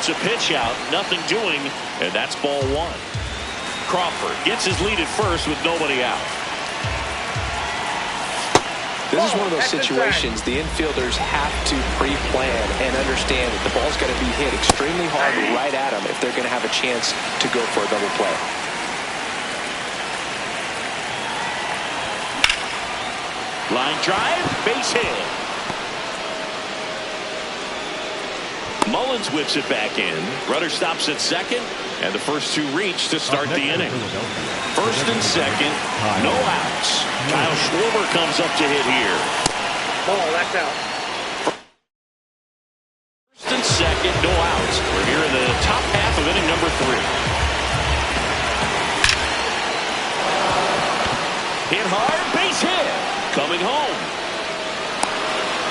Shoots a pitch out, nothing doing, and that's ball one. Crawford gets his lead at first with nobody out. This is one of those situations the infielders have to pre-plan and understand that the ball's got to be hit extremely hard right at them if they're going to have a chance to go for a double play. Line drive, base hit. Mullins whips it back in. Rudder stops at second, and the first two reach to start the inning. First and second, no outs. Kyle Schwarber comes up to hit here. Ball, that's out. First and second, no outs. We're here in the top half of inning number 3. Hit hard, base hit. Coming home.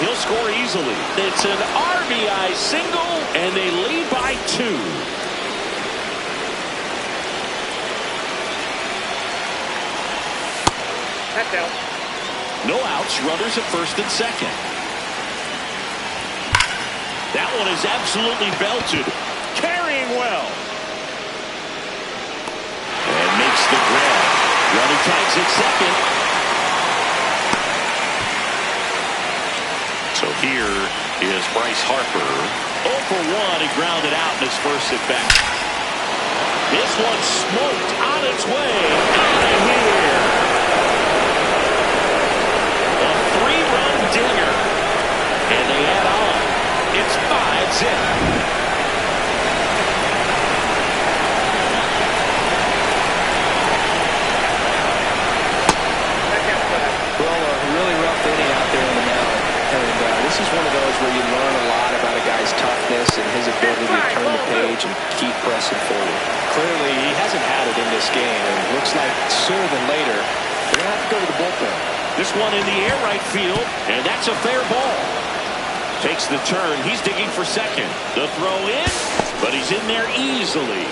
He'll score easily. It's an RBI single, and they lead by 2. That's out. No outs, runners at first and second. That one is absolutely belted. Carrying well. And makes the grab. Runner tags at second. So here is Bryce Harper. 0 for 1. He grounded out in his first at bat. This one smoked on its way out of here. A 3-run dinger. And they add on. It's 5-zip. This is one of those where you learn a lot about a guy's toughness and his ability to turn the page and keep pressing forward. Clearly, he hasn't had it in this game, and it looks like sooner than later, they're going to have to go to the bullpen. This one in the air right field, and that's a fair ball. Takes the turn. He's digging for second. The throw in, but he's in there easily.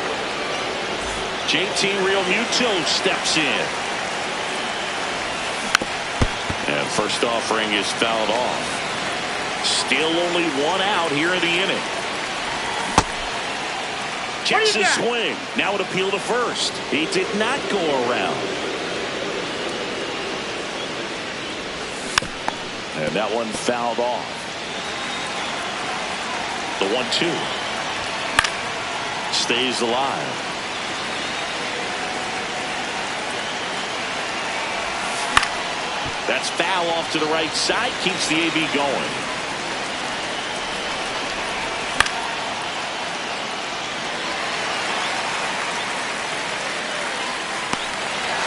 Jay31rodriguez steps in. And first offering is fouled off. Still only 1 out here in the inning. Checks his swing. Now an appeal to first. He did not go around. And that one fouled off. The 1-2. Stays alive. That's foul off to the right side. Keeps the AB going.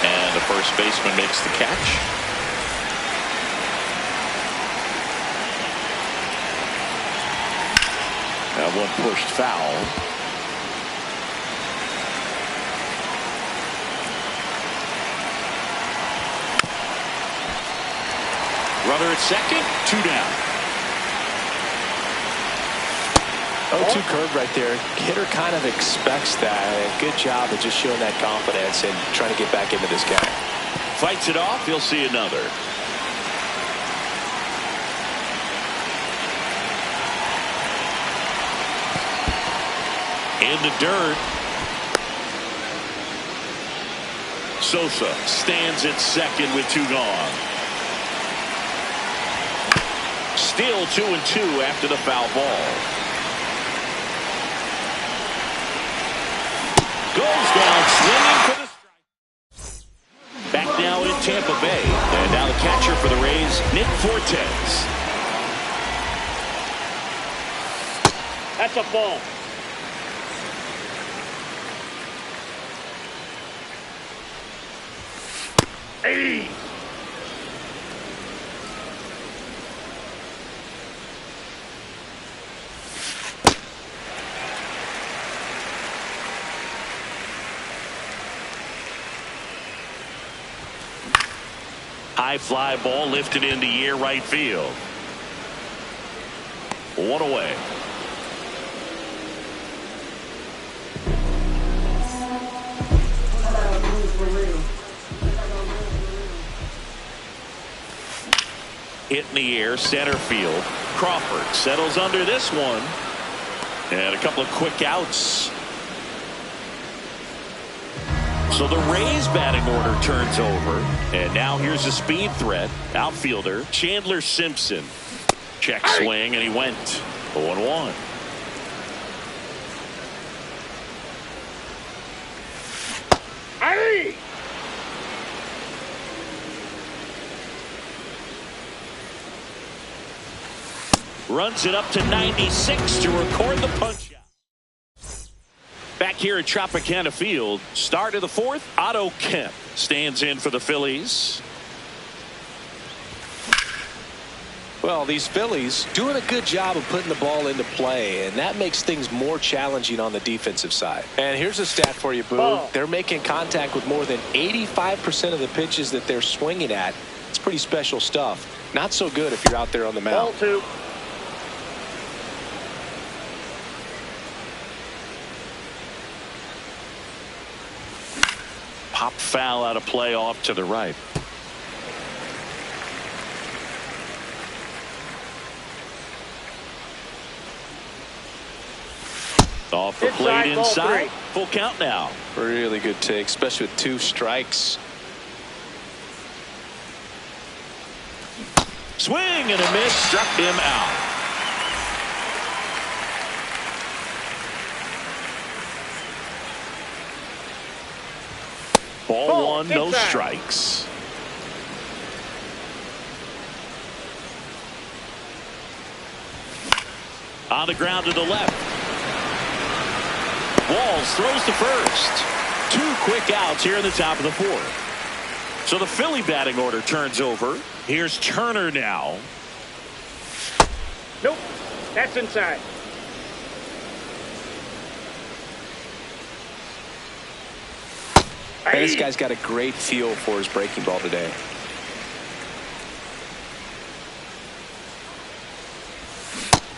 And the first baseman makes the catch. That one pushed foul. Runner at second, 2 down. 0-2 curve right there. Hitter kind of expects that. Good job of just showing that confidence and trying to get back into this guy. Fights it off. He'll see another. In the dirt. Sosa stands at second with 2 gone. Still 2-2 after the foul ball. Goes down swinging for the strike. Back now in Tampa Bay. And now the catcher for the Rays, Nick Fortes. That's a ball. Hey. High fly ball lifted in the air right field. 1 away. Hit in the air, center field. Crawford settles under this one. And a couple of quick outs. So the Rays batting order turns over. And now here's a speed threat. Outfielder Chandler Simpson. Check swing, and he went 0-1. Hey! Runs it up to 96 to record the punch out. Back here at Tropicana Field, start of the fourth, Otto Kemp stands in for the Phillies. Well, these Phillies doing a good job of putting the ball into play, and that makes things more challenging on the defensive side. And here's a stat for you, Boo. Ball. They're making contact with more than 85% of the pitches that they're swinging at. It's pretty special stuff. Not so good if you're out there on the mound. Ball 2. Pop foul out of play off to the right. Off the plate inside. Full count now. Really good take, especially with 2 strikes. Swing and a miss, struck him out. Ball 1, no strikes. On the ground to the left. Walls throws to first. 2 quick outs here in the top of the fourth. So the Philly batting order turns over. Here's Turner now. Nope. That's inside. And this guy's got a great feel for his breaking ball today.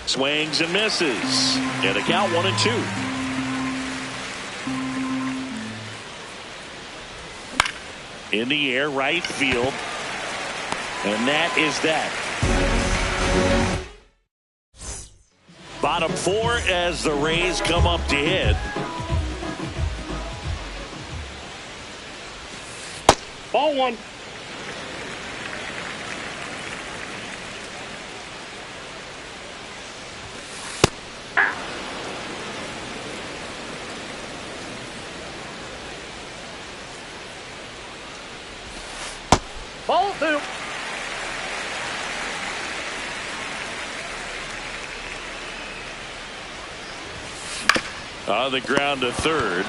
Swings and misses. And the count 1-2. In the air, right field. And that is that. Bottom 4 as the Rays come up to hit. Ball 1. Ball 2. On the ground to third.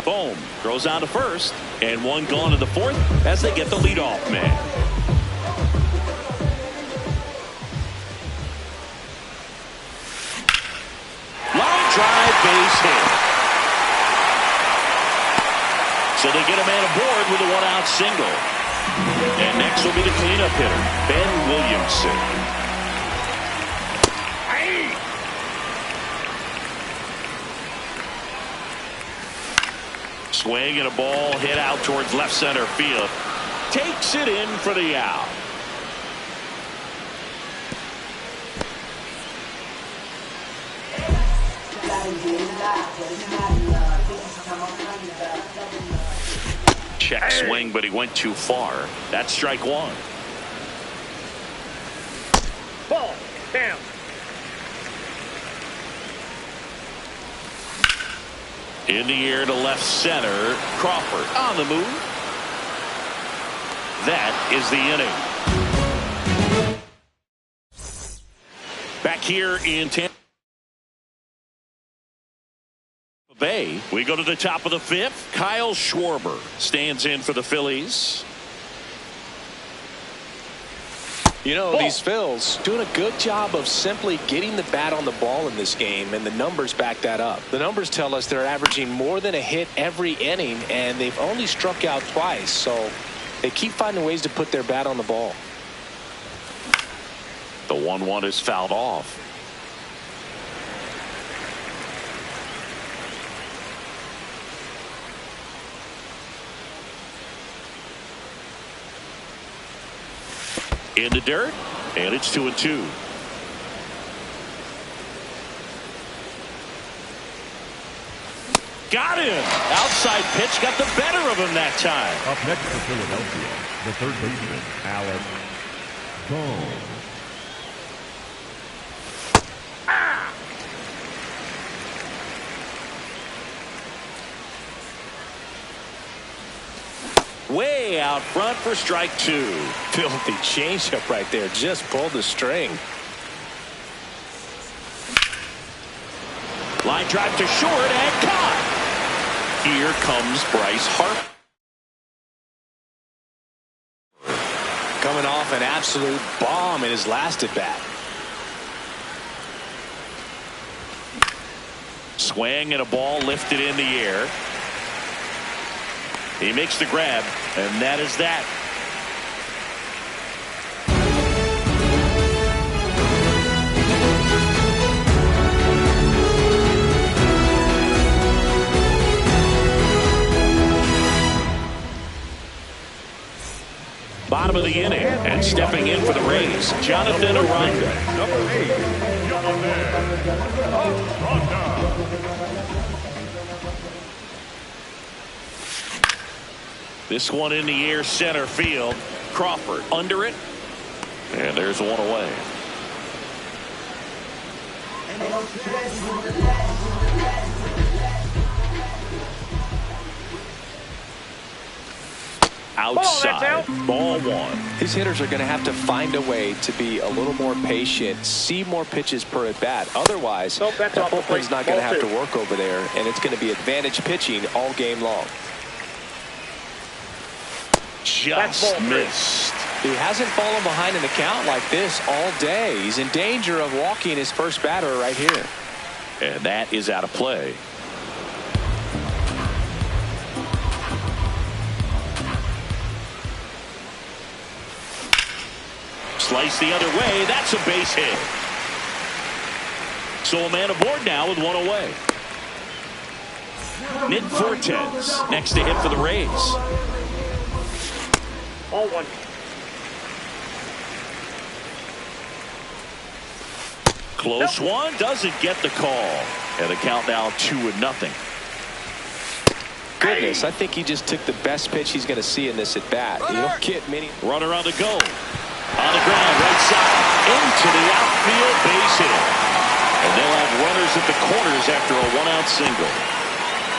Boom. Throws out to first. And 1 gone to the fourth as they get the leadoff man. Line drive, base hit. So they get a man aboard with a 1-out single. And next will be the cleanup hitter, Ben Williamson. Swing and a ball hit out towards left center field. Takes it in for the out. Check swing, but he went too far. That's strike 1. Ball. Down. In the air to left center. Crawford on the move. That is the inning. Back here in Tampa Bay, we go to the top of the 5th. Kyle Schwarber stands in for the Phillies. You know, these Phils doing a good job of simply getting the bat on the ball in this game, and the numbers back that up. The numbers tell us they're averaging more than a hit every inning, and they've only struck out twice, so they keep finding ways to put their bat on the ball. The 1-1 is fouled off. In the dirt, and it's 2-2. got him. Outside pitch got the better of him that time. Up next for Philadelphia, the third baseman, Alex Gomes. Way out front for strike two. Filthy changeup right there. Just pulled the string. Line drive to short and caught. Here comes Bryce Harper. Coming off an absolute bomb in his last at bat. Swing and a ball lifted in the air. He makes the grab, and that is that. Bottom of the inning, and stepping in for the Rays, Jay31rodriguez. Number 8, This one in the air, center field. Crawford under it, and there's one away. Outside, ball one. These hitters are going to have to find a way to be a little more patient, see more pitches per at bat. Otherwise, that bullpen's not going to have to work over there, and it's going to be advantage pitching all game long. Just missed. He hasn't fallen behind in the count like this all day. He's in danger of walking his first batter right here. And that is out of play. Slice the other way. That's a base hit. So a man aboard now with one away. Nick Fortes next to hit for the Rays. Ball one. Close one, doesn't get the call. And the count now 2-0. Goodness, I think he just took the best pitch he's going to see in this at bat. You don't get many. Runner on the go. On the ground, right side, into the outfield, base hit. And they'll have runners at the corners after a one-out single.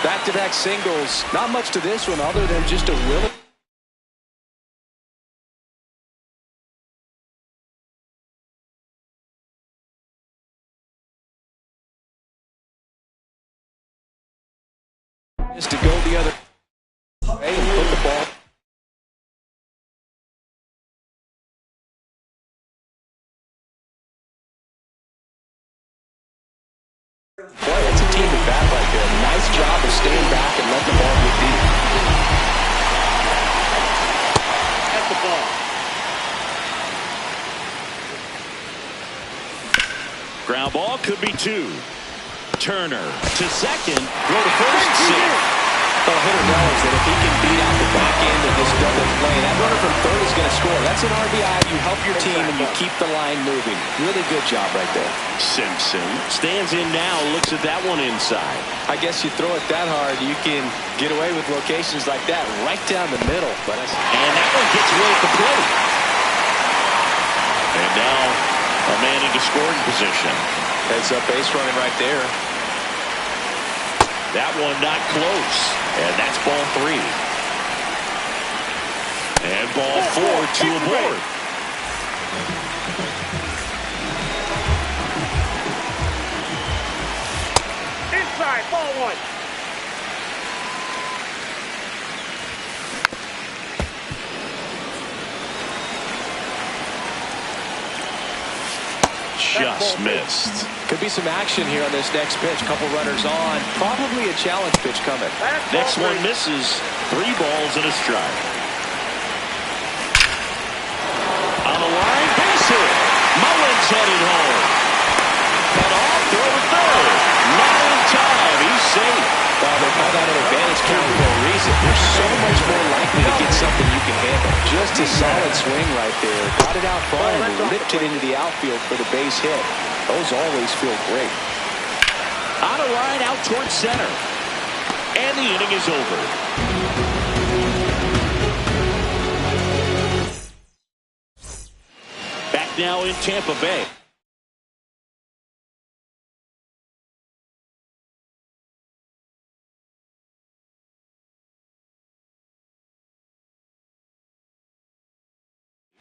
Back-to-back singles. Not much to this one other than just a will. Just to go the other way and put the ball. Boy, it's a team at bat right there. Nice job of staying back and letting the ball get deep. That's the ball. Ground ball could be two. Turner to second. Go to first. Well, hitter knows that if he can beat out the back end of this double play, that runner from third is going to score. That's an RBI. You help your team and you keep the line moving. Really good job right there. Simpson stands in now, looks at that one inside. I guess you throw it that hard, you can get away with locations like that right down the middle. And that one gets away at the plate. And now a man into scoring position. Heads up base running right there. That one not close. And that's ball three. And ball four, two aboard. Inside, ball one. Just missed. Could be some action here on this next pitch. Couple runners on. Probably a challenge pitch coming. Next one misses. 3 balls and a strike. On the line, base hit. Mullins headed home. Cut off, throw to third. Not in time. He's safe. Well, they call that an advantage count for a reason. You're so much more likely to get something you can handle. Just a solid swing right there. Got it out front and ripped it into the outfield for the base hit. Those always feel great. On a line out towards center. And the inning is over. Back now in Tampa Bay.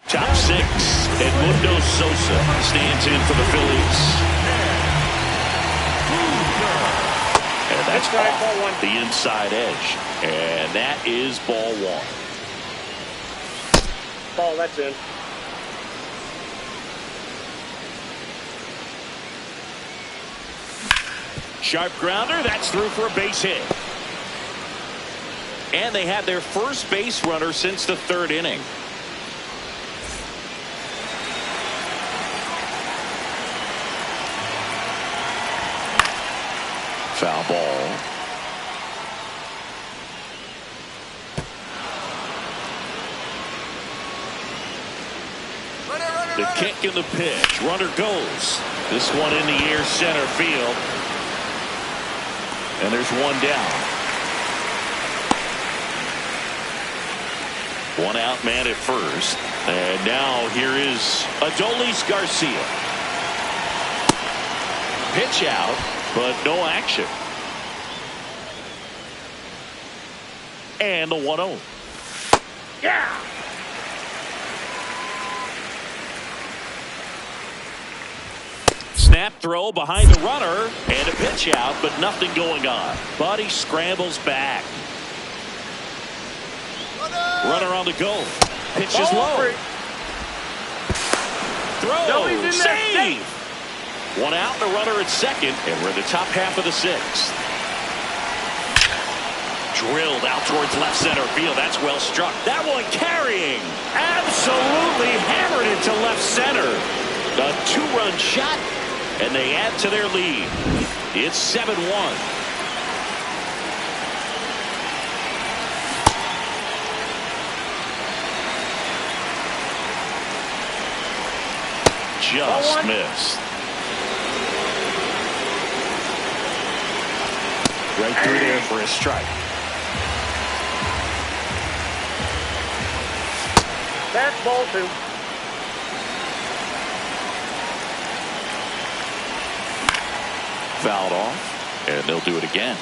Top six, Edmundo Sosa stands in for the Phillies. And that's off the inside edge. And that is ball one. Ball, that's in. Sharp grounder, that's through for a base hit. And they had their first base runner since the third inning. Foul ball. The kick and the pitch. Runner goes. This one in the air, center field. And there's one down. One out man at first. And now here is Adolis Garcia. Pitch out, but no action. And the 1-0. Yeah! Snap throw behind the runner, and a pitch out, but nothing going on. But he scrambles back. Runner on the go. Pitch is low. Throw. Save. One out, the runner at second, and we're in the top half of the sixth. Drilled out towards left center field. That's well struck. That one carrying. Absolutely hammered into left center. A two-run shot, and they add to their lead. It's 7-1. Just missed. Right through there for a strike. That's ball two. Fouled off, and they'll do it again.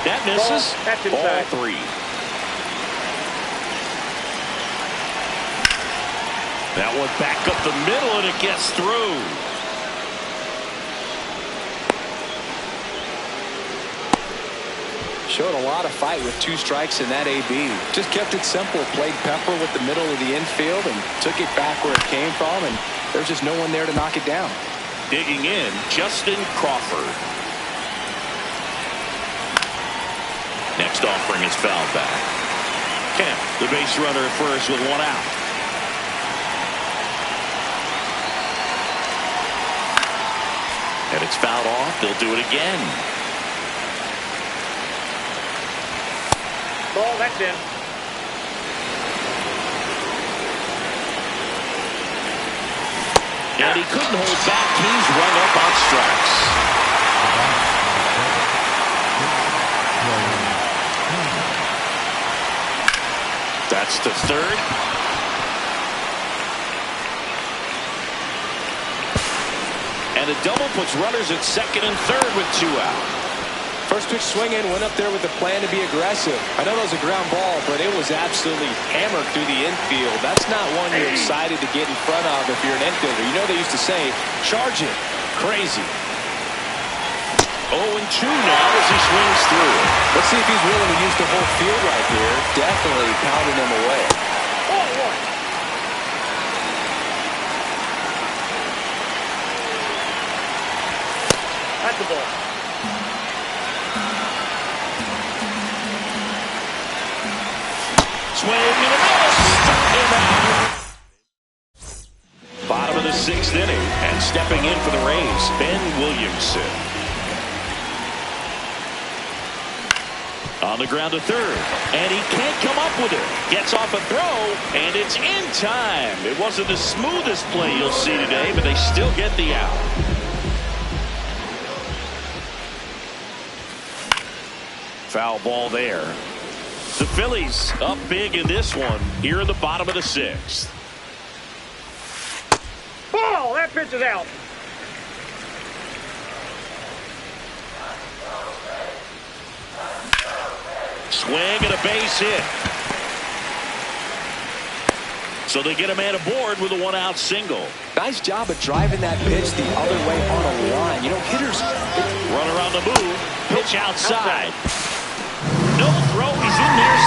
That misses. Ball three. That one back up the middle, and it gets through. Showed a lot of fight with two strikes in that AB. Just kept it simple. Played pepper with the middle of the infield and took it back where it came from, and there's just no one there to knock it down. Digging in, Justin Crawford. Next offering is fouled back. Kemp, the base runner at first with one out. And it's fouled off. They'll do it again. Ball, that's in. And he couldn't hold back. He's run up on strikes. That's the third. And a double puts runners at second and third with two out. First pitch swinging, went up there with the plan to be aggressive. I know that was a ground ball, but it was absolutely hammered through the infield. That's not one you're excited to get in front of if you're an infielder. You know they used to say, charge it. Crazy. 0-2 now as he swings through. Let's see if he's willing to use the whole field right here. Definitely pounding him away. Ball one. That's the ball. Swing and a miss. Struck him out. Bottom of the sixth inning, and stepping in for the Rays, Ben Williamson. On the ground to third, and he can't come up with it. Gets off a throw, and it's in time. It wasn't the smoothest play you'll see today, but they still get the out. Foul ball there. The Phillies up big in this one here in the bottom of the sixth. Ball! That pitch is out. Swing and a base hit. So they get a man aboard with a one-out single. Nice job of driving that pitch the other way on a line. You know, hitters run around the move. Pitch outside. No throw. He's in there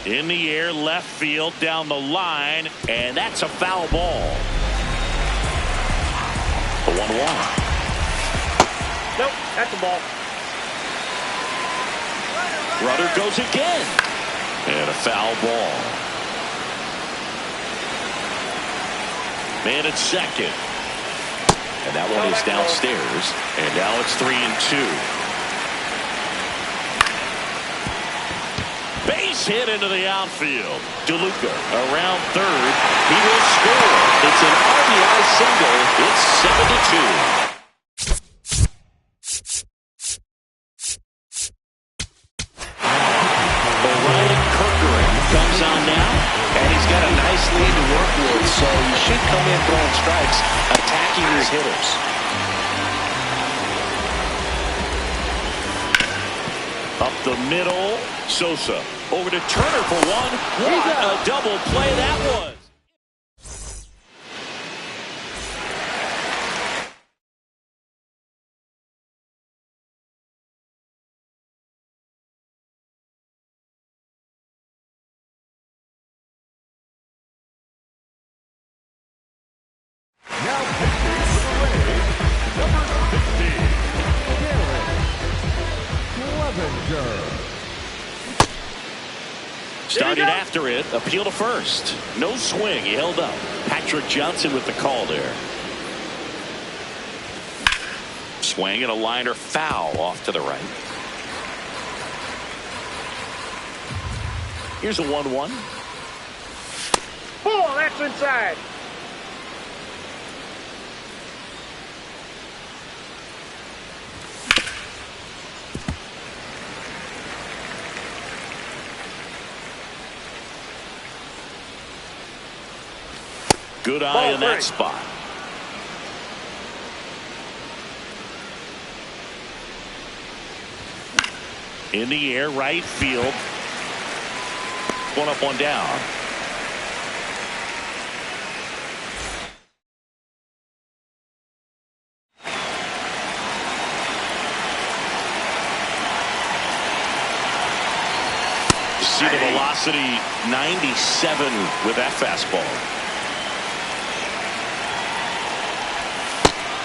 safely. In the air, left field, down the line, and that's a foul ball. The 1-1. Nope, that's a ball. Rudder goes again. And a foul ball. Man at second. And that one is downstairs. And now it's 3-2. Base hit into the outfield. DeLuca around third. He will score. It's an RBI single. It's 7-2. Comes on now, and he's got a nice lead to work with, so he should come in throwing strikes, attacking his hitters. Up the middle, Sosa over to Turner for one. What a double play that was. Now pitching for the Rays, number 60, Clevenger. Started after it, appeal to first. No swing, he held up. Patrick Johnson with the call there. Swing and a liner foul off to the right. Here's a 1-1. Ball! That's inside. Good eye in that spot. In the air, right field. One up, one down. See the velocity, 97 with that fastball.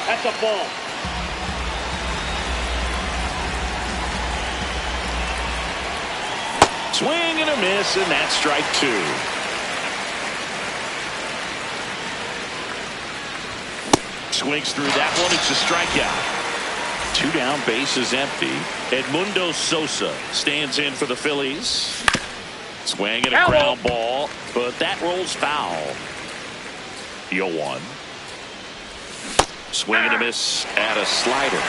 That's a ball. Swing and a miss, and that's strike two. Swings through that one. It's a strikeout. Two down, bases empty. Edmundo Sosa stands in for the Phillies. Swing and a ground ball, but that rolls foul. 0-1. Swing and a miss at a slider.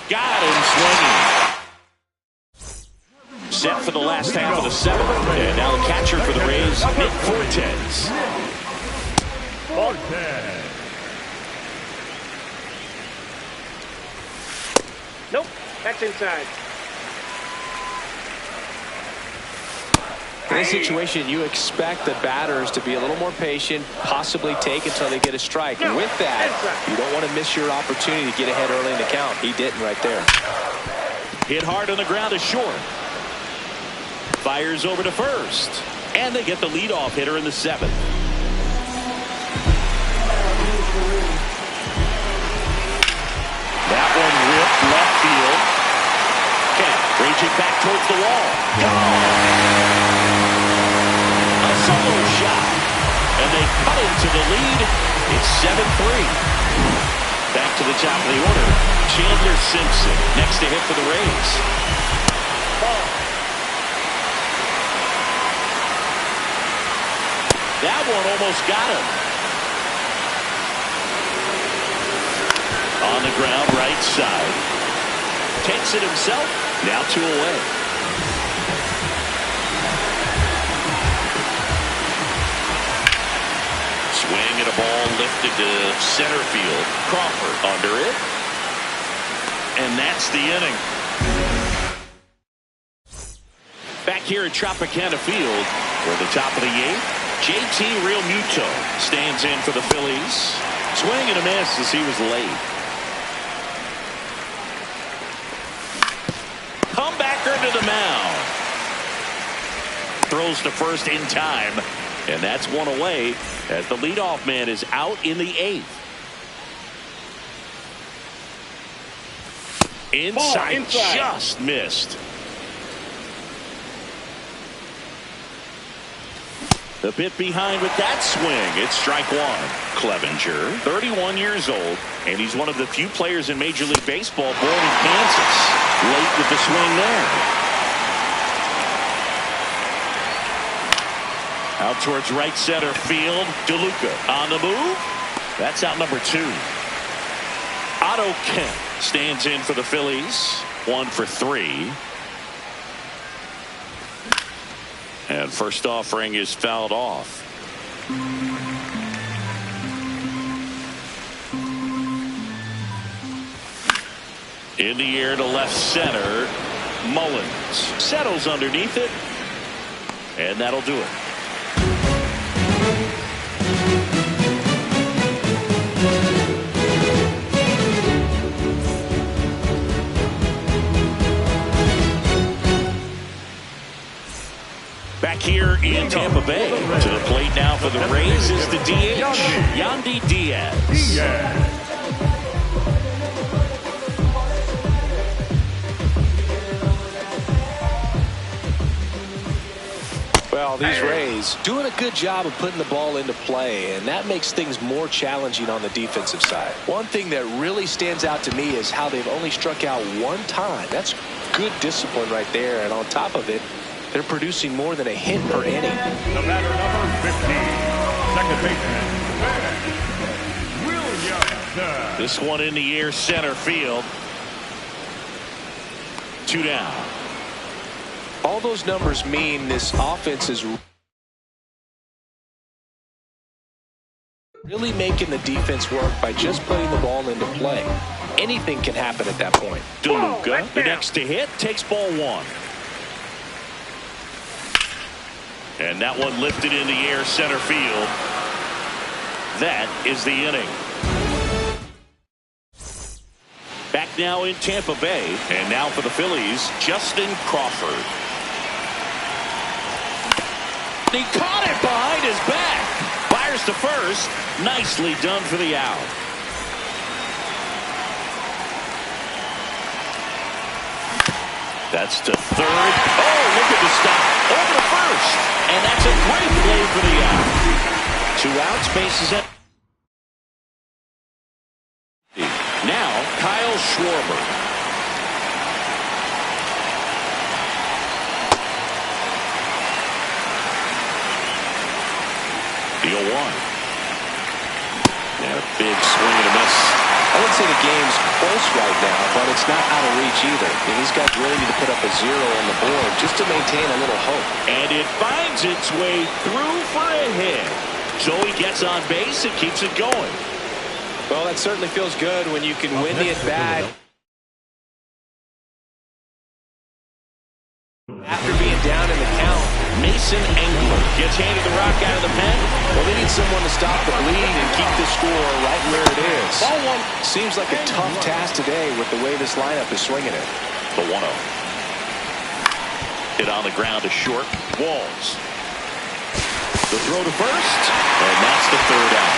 Got him swinging. Set for the last half of the seventh. And now the catcher for the Rays, Nick Fortes. Nope, that's inside. In this situation, you expect the batters to be a little more patient, possibly take until they get a strike. And with that, you don't want to miss your opportunity to get ahead early in the count. He didn't right there. Hit hard on the ground is short. Fires over to first. And they get the leadoff hitter in the seventh. That one ripped left field. Kemp reaching back towards the wall. Gone. A solo shot. And and they cut into the lead. It's 7-3. Back to the top of the order. Chandler Simpson next to hit for the Rays. That one almost got him. On the ground, right side. Takes it himself. Now 2 away. Swing and a ball lifted to center field. Crawford under it. And that's the inning. Back here at Tropicana Field, we're the top of the 8th. Jay31rodriguez stands in for the Phillies. Swing and a miss as he was late. Comebacker to the mound. Throws to first in time. And that's 1 away as the leadoff man is out in the 8th. Inside, just missed. The bit behind with that swing. It's strike 1. Clevenger, 31 years old, and he's one of the few players in Major League Baseball born in Kansas. Late with the swing there. Out towards right center field. DeLuca on the move. That's out number 2. Otto Kemp stands in for the Phillies. 1 for 3. And first offering is fouled off. In the air to left center. Mullins settles underneath it. And that'll do it. Back here in Tampa Bay. To the plate now for the Rays is the DH, Yandy Diaz. Well, these Rays doing a good job of putting the ball into play, and that makes things more challenging on the defensive side. One thing that really stands out to me is how they've only struck out 1 time. That's good discipline right there, and on top of it, they're producing more than a hit per inning. The batter number 15, second baseman, Williams. This one in the air center field. 2 down. All those numbers mean this offense is really making the defense work by just putting the ball into play. Anything can happen at that point. DeLuca, the next to hit, takes ball 1. And that one lifted in the air center field. That is the inning. Back now in Tampa Bay. And now for the Phillies, Justin Crawford. He caught it behind his back. Fires to first. Nicely done for the out. That's to third. Oh, look at the stop. Over to first. And that's a great play for the out. 2 outs, bases empty. Now, Kyle Schwarber. The 0-1. And a big swing and a miss. I would say the game's close right now, but it's not out of reach either. And these guys really need to put up a 0 on the board just to maintain a little hope. And it finds its way through for a hit. So he gets on base and keeps it going. Well, that certainly feels good when you can win the at-bat after being down in the count. Mason Engler gets handed the rock out of the pen. Well, they need someone to stop the bleed and keep the score right where it is. Ball 1. Seems like a tough task today with the way this lineup is swinging it. The 1-0. Hit on the ground to short. Walls. The throw to first. And that's the 3rd out.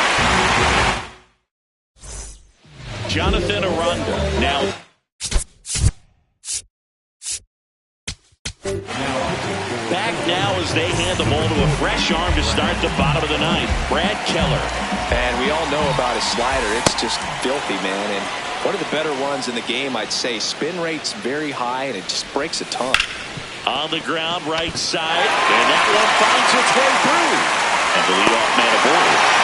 Jonathan Aranda now. Back now as they hand the ball to a fresh arm to start the bottom of the ninth. Brad Keller. And we all know about his slider. It's just filthy, man. And one of the better ones in the game, I'd say. Spin rate's very high, and it just breaks a ton. On the ground, right side. And that one finds its way through. And the leadoff man aboard.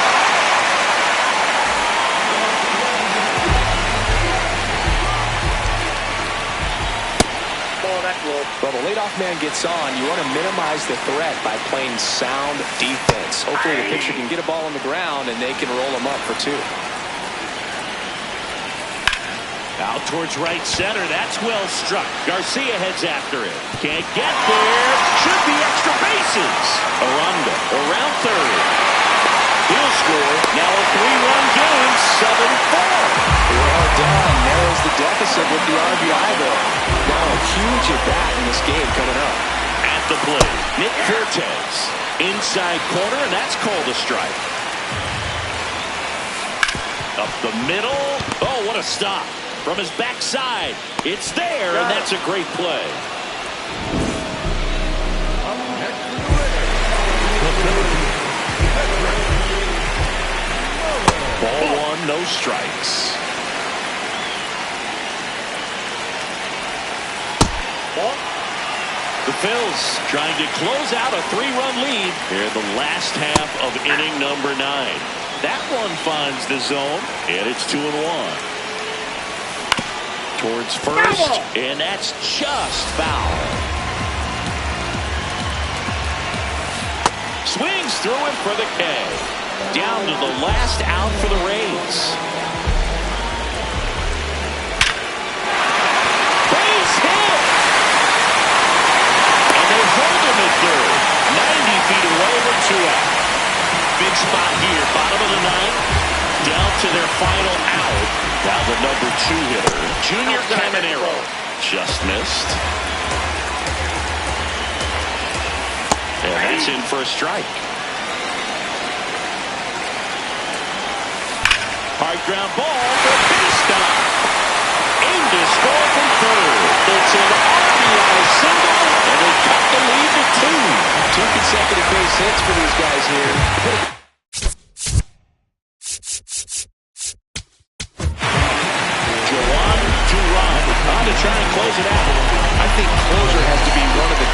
Well, the leadoff man gets on. You want to minimize the threat by playing sound defense. Hopefully the pitcher can get a ball on the ground and they can roll him up for 2. Out towards right center. That's well struck. Garcia heads after it. Can't get there. Should be extra bases. Aranda around third. He'll score. Now a 3-run game. 7-4. Well done. Narrows the deficit with the RBI there. Now a huge at bat in this game coming up. At the plate, Nick Cortez. Inside corner, and that's called a strike. Up the middle. Oh, what a stop. From his backside. It's there, and that's a great play. Ball 1, no strikes. The Phils trying to close out a 3-run lead here in the last half of inning number 9. That one finds the zone, and it's 2-1. Towards first, and that's just foul. Swings through him for the K. Down to the last out for the Rays. Base hit! And they hold him at third. 90 feet away with 2 out. Big spot here, bottom of the ninth. Down to their final out. Now the number 2 hitter, Junior Caminero. Just missed. And that's in for a strike. Hard ground ball for base stop. Aimed to score from third. It's an RBI single, and they cut the lead to 2. 2 consecutive base hits for these guys here. To try and close it out. I think closure has to be one of the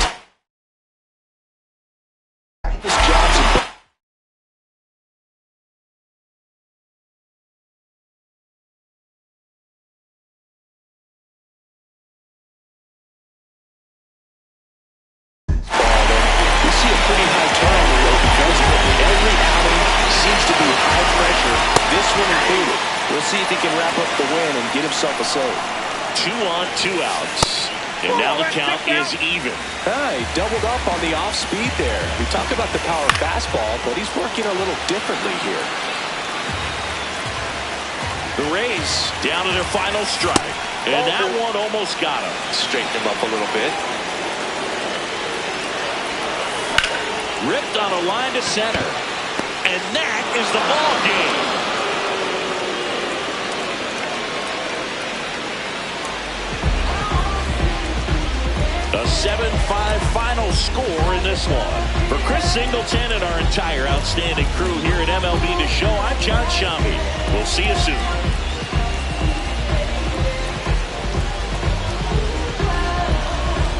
toughest jobs in we see a pretty high turnover rate because of it. Every outing seems to be high pressure, this one included. We'll see if he can wrap up the win and get himself a save. 2 on, 2 outs. And now the count is even. He doubled up on the off speed there. We talked about the power fastball, but he's working a little differently here. The Rays down to their final strike. And that one almost got him. Straighten him up a little bit. Ripped on a line to center. And that is the ball game. A 7-5 final score in this one. For Chris Singleton and our entire outstanding crew here at MLB The Show, I'm John Shambi. We'll see you soon.